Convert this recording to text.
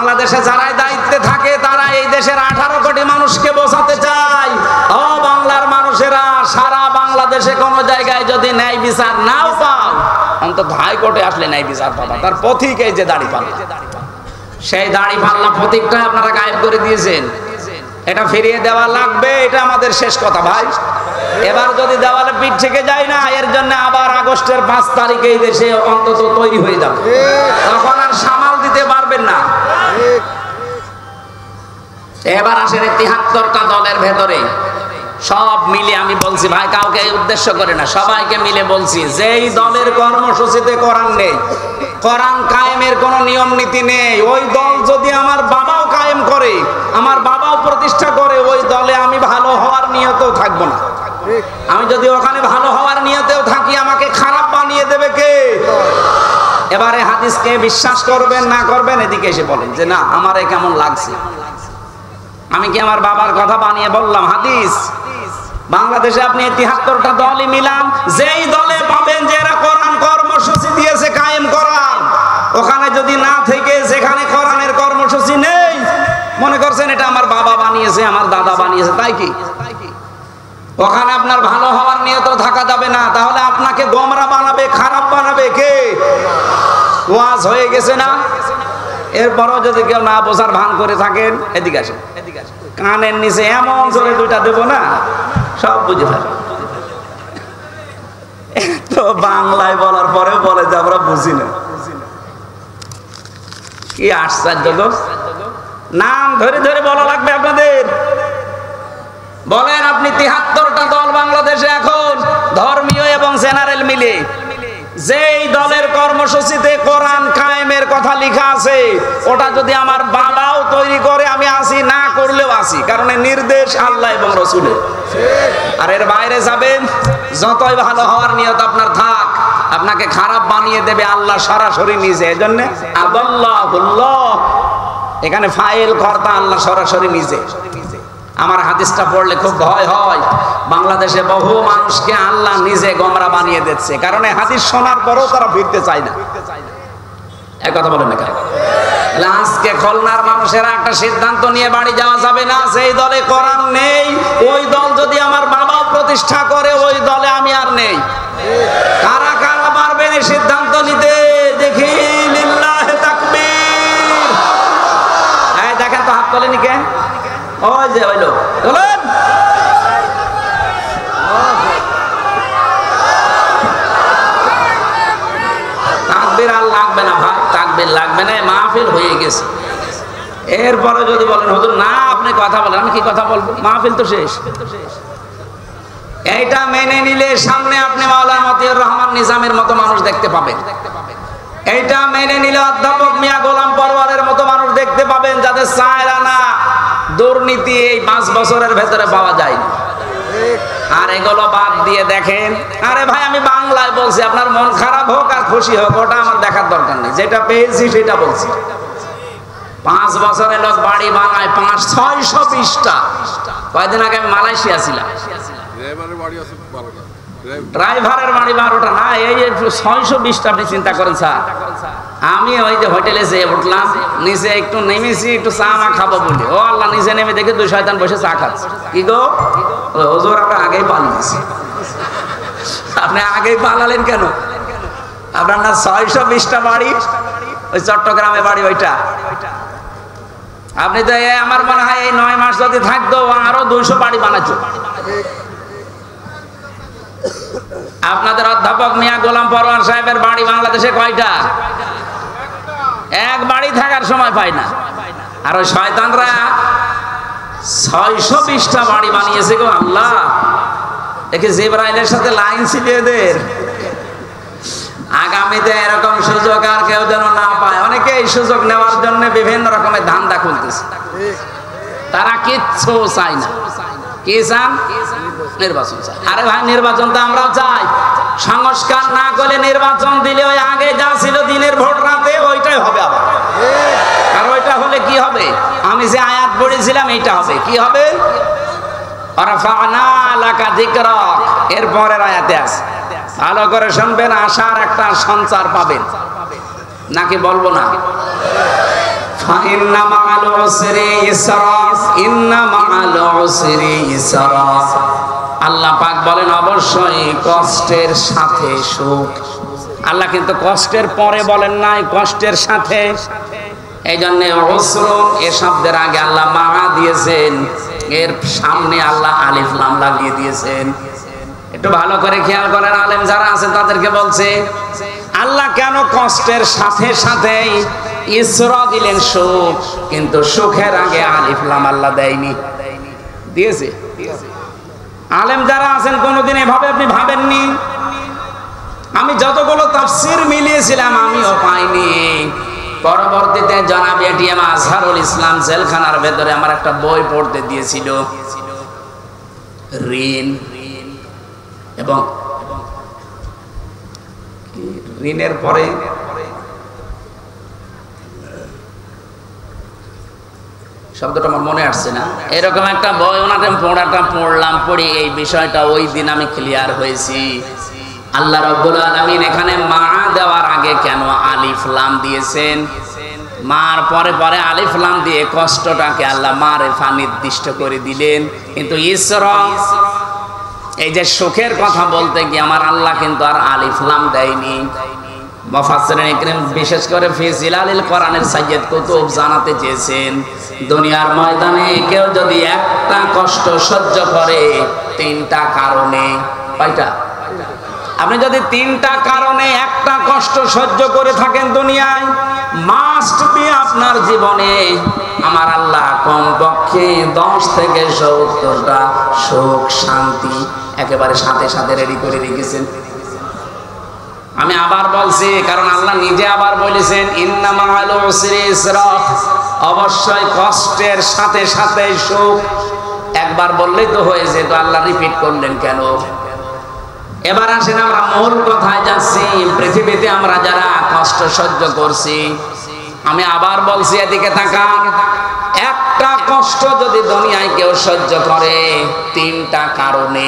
বাংলাদেশে যারাই দায়িত্বে থাকে তারা এই দেশের 18 কোটি মানুষকে বোঝাতে চায়, ও বাংলার মানুষেরা, সারা বাংলাদেশে কোন জায়গায় যদি ন্যায় বিচার নাও পাও, অন্তত হাইকোর্টে আসলে ন্যায় বিচার পাবা। তার প্রতীক এই যে দাড়িপাল্লা, সেই দাড়িপাল্লা প্রতীকটা আপনারা গায়েব করে দিয়েছেন। এটা ফিরিয়ে দেওয়া লাগবে, এটা আমাদের শেষ কথা ভাই। এবার যদি দেওয়ালে পিঠ থেকে যায় না, এর জন্য আবার আগস্টের 5 তারিখে এই দেশে অন্তত তৈরি হয়ে যাবে, তখন আর সামাল দিতে পারবেন না। এবার আসেন 73টা দলের ভেতরে সব মিলে আমি বলছি ভাই, কাউকে উদ্দেশ্য করে না, সবাইকে মিলে বলছি, যেই দলের কর্মসূচিতে কোরআন নেই, কোরআন কায়েমের কোনো নিয়ম নীতি নেই, ওই দল যদি আমার বাবাও কায়েম করে, আমার বাবাও প্রতিষ্ঠা করে, ওই দলে আমি ভালো হওয়ার নিয়তেও থাকবো না। আমি যদি ওখানে ভালো হওয়ার নিয়তেও থাকি, আমাকে খারাপ বানিয়ে দেবে কে? এবারে হাদিসকে বিশ্বাস করবেন না করবেন এদিকে এসে বলেন যে না আমারে কেমন লাগছে। আমি কি আমার বাবার কথা বানিয়ে বললাম? হাদিস। বাংলাদেশে আপনি 73টা দলই মিলান, যেই দলে পাবেন যে এরা কোরআন কর্মসূচি দিয়েছে কায়েম করার, ওখানে যদি না থেকে যেখানে কোরআনের কর্মসূচি নেই, মনে করছেন এটা আমার বাবা বানিয়েছে, আমার দাদা বানিয়েছে, তাই কি? ওখানে আপনার ভালো হওয়ার নিয়ত থাকা যাবে না, তাহলে আপনাকে গোমরা বানাবে, খারাপ বানাবে কে? ওয়াজ হয়ে গেছে না? এরপরও যদি কেউ না বোঝার ভান করে থাকেন, এদিকে আসেন, কানের নিচে এমন জোরে 2টা দেব না, সব বুঝে ফেলেন। তো বাংলায় বলার পরে বলে যে আমরা বুঝি না, কি আশ্চর্য গো। নাম ধরে ধরে বলা লাগবে আপনাদের। বলেন আপনি 73টা দল বাংলাদেশে এখন ধর্মীয় এবং জেনারেল মিলে, যেই দলের কর্মসূচিতে কোরআন কায়েমের কথা লেখা আছে, ওটা যদি আমার বাবাও তৈরি করে আমি আসি, না করলেও আসি, কারণ নির্দেশ আল্লাহ এবং রাসূলের। আর এর বাইরে যাবেন, যতই ভালো হওয়ার নিয়ত আপনার থাক, আপনাকে খারাপ বানিয়ে দেবে আল্লাহ সরাসরি নিজে। এজন্য আদাল্লাহুল্লাহ, এখানে ফাইল কর্তা আল্লাহ সরাসরি নিজে। আমার হাদিসটা পড়লে খুব ভয় হয়, বাংলাদেশে বহু মানুষকে আল্লাহ নিজে গোমরা বানিয়ে দিচ্ছে, কারণ এই হাদিস শোনার পরেও তারা ফিরতে চায় না। এক কথা বলেন না কেন? আজকে খুলনার মানুষেরা একটা সিদ্ধান্ত নিয়ে বাড়ি যাওয়া যাবে না, সেই দলে কোরআন নেই, ওই দল যদি আমার বাবাও প্রতিষ্ঠা করে, ওই দলে আমি আর নেই। কারা কারা পারবেন এই সিদ্ধান্ত নিতে? দেখি লিল্লাহে তাকবীর। এই দেখেন তো হাত তোলেনি কে? ওই যে হইলো, বলেন তাকবীর আর লাগবে না ভাই, তাকবীর লাগবে না, মাহফিল হয়ে গেছে। এরপরে যদি বলেন হুজুর না আপনি কথা বলেন, আমি কি কথা বলবো? মাহফিল তো শেষ। এইটা মেনে নিলে সামনে আপনি মাওলানা মতিউর রহমান নিজামের মতো মানুষ দেখতে পাবেন। এইটা মেনে নিলে অধ্যাপক মিয়া গোলাম পরওয়ারের মতো মানুষ দেখতে পাবেন, যাদের চায়রানা দুর্নীতি এই 5 বছরের ভেতরে পাওয়া যায়। আর এগুলো বাদ দিয়ে দেখেন, আরে ভাই আমি বাংলায় বলছি, আপনার মন খারাপ হোক আর খুশি হোক ওটা আমার দেখার দরকার নেই, যেটা পেয়েছি সেটা বলছি। 5 বছরে লোক বাড়ি বানায় 620টা। কয়েকদিন আগে আমি মালয়েশিয়া ছিলাম, ড্রাইভারের বাড়ি 12টা না, এই 620টা। আপনি চিন্তা করেন স্যার, আমি ওই যে হোটেলে যেয়ে উঠলাম, নিচে একটু নেমেছি, একটু চা মা খাবো বলি, ও আল্লাহ, নিচে নেমে দেখে 2 শয়তান বসে চা খাচ্ছে। কি গো হুজুর, আমরা আগেই পালিয়েছি। আপনি আগেই পালালেন কেন? আপনার না 620টা বাড়ি, ওই চট্টগ্রামে বাড়ি ওইটা। আপনি তো আমার মনে হয় এই 9 মাস যদি থাকতো আরো 200 বাড়ি বানাচ্ছো। আপনাদের অধ্যাপক মিয়া গোলাম পরওয়ার সাহেবের বাড়ি বাংলাদেশে কয়টা? এক বাড়ি থাকার সময় পায় না। আর ওই শয়তানরা 620টা বাড়ি বানিয়েছে গো আল্লাহ। দেখে জিবরাইলের সাথে লাইন ছিল এদের। আগামীতে এরকম সুযোগ আর কেউ যেন না পায়। অনেকে এই সুযোগ নেওয়ার জন্য বিভিন্ন রকমের ধান্দা খুলতেছে। তারা কিচ্ছু চায় না। কি চান? নির্বাচন চাই। আরে ভাই, নির্বাচন তো আমরাও চাই। সংস্কার না করলে নির্বাচন দিলে ওই আগে যা ছিল দিনের ভোট রাতে ওইটাই হবে আবার। আর ওইটা হলে কি হবে? আমি যে আয়াত পড়েছিলাম এইটা হবে। কি হবে? এর পরের আয়াতে আছে, ভালো করে শুনবেন, আশার একটা সঞ্চার পাবেন। নাকি বলবো না? ফাইন্না মাআল উসরি ইসরা, ইন্না মাআল উসরি ইসরা। আল্লাহ পাক বলেন অবশ্যই কষ্টের সাথে সুখ। আল্লাহ কিন্তু কষ্টের পরে বলেন নাই, কষ্টের সাথে। এই জন্য উসরুন এ শব্দের আগে আল্লাহ মা দিয়েছেন, এর সামনে আল্লাহ আলিফ লাম লাগিয়ে দিয়েছেন। একটু ভালো করে খেয়াল করেন, আলেম যারা আছেন তাদেরকে বলছে আল্লাহ কেন কষ্টের সাথে সাথে ইসরা দিলেন সুখ, কিন্তু সুখের আগে আলিফ লাম আল্লাহ দেয়নি, দিয়েছে? আলেম যারা আছেন কোনোদিন এভাবে আপনি ভাবেননি? আমি যতগুলো তাফসীর মিলিয়েছিলাম আমিও পাইনি। পরবর্তীতে জনাব এটিএম আজহারুল ইসলাম জেলখানার ভেতরে আমার একটা বই পড়তে দিয়েছিল, ঋণ এবং ঋণের পরে শব্দটা আমার মনে আসছে না, এরকম একটা বই ওনাকে পড়লাম, পড়ি এই বিষয়টা ওই দিন আমি ক্লিয়ার হয়েছি। আল্লাহ রাব্বুল আলামিন এখানে মা দেওয়ার আগে কেন আলিফ লাম দিয়েছেন, মার পরে পরে আলিফ লাম দিয়ে কষ্টটাকে আল্লাহ মারেফা নির্দিষ্ট করে দিলেন। কিন্তু ইসরা এই যে সুখের কথা বলতে গিয়ে আমার আল্লাহ কিন্তু আর আলিফ লাম দেয়নি। মুফাসসিরিন ইকরাম বিশেষ করে ফি জিলালিল কোরআনের সাইয়্যিদ কুতুব জানাতে চেয়েছেন, দুনিয়ার ময়দানে কেউ যদি একটা কষ্ট সহ্য করে তিনটা কারণে, কয়টা? আপনি যদি তিনটা কারণে একটা কষ্ট সহ্য করে থাকেন দুনিয়ায়, মাস্ট বি আপনার জীবনে আমার আল্লাহ কমপক্ষে 10 থেকে 70টা সুখ শান্তি একেবারে সাথে সাথে রেডি করে রেখেছেন। আমি আবার বলছি, কারণ আল্লাহ নিজে আবার বলেছেন ইন্না মাআল উসরি ইসরা, অবশ্যই কষ্টের সাথে সাথে সুখ। একবার বললেই তো হয়ে যেত, আল্লাহ রিপিট করলেন কেন? এবার আসেন আমরা মূল কথায় যাচ্ছি। পৃথিবীতে আমরা যারা কষ্ট সহ্য করছি, আমি আবার বলছি এদিকে তাকান, একটা কষ্ট যদি দুনিয়ায় কেউ সহ্য করে তিনটা কারণে,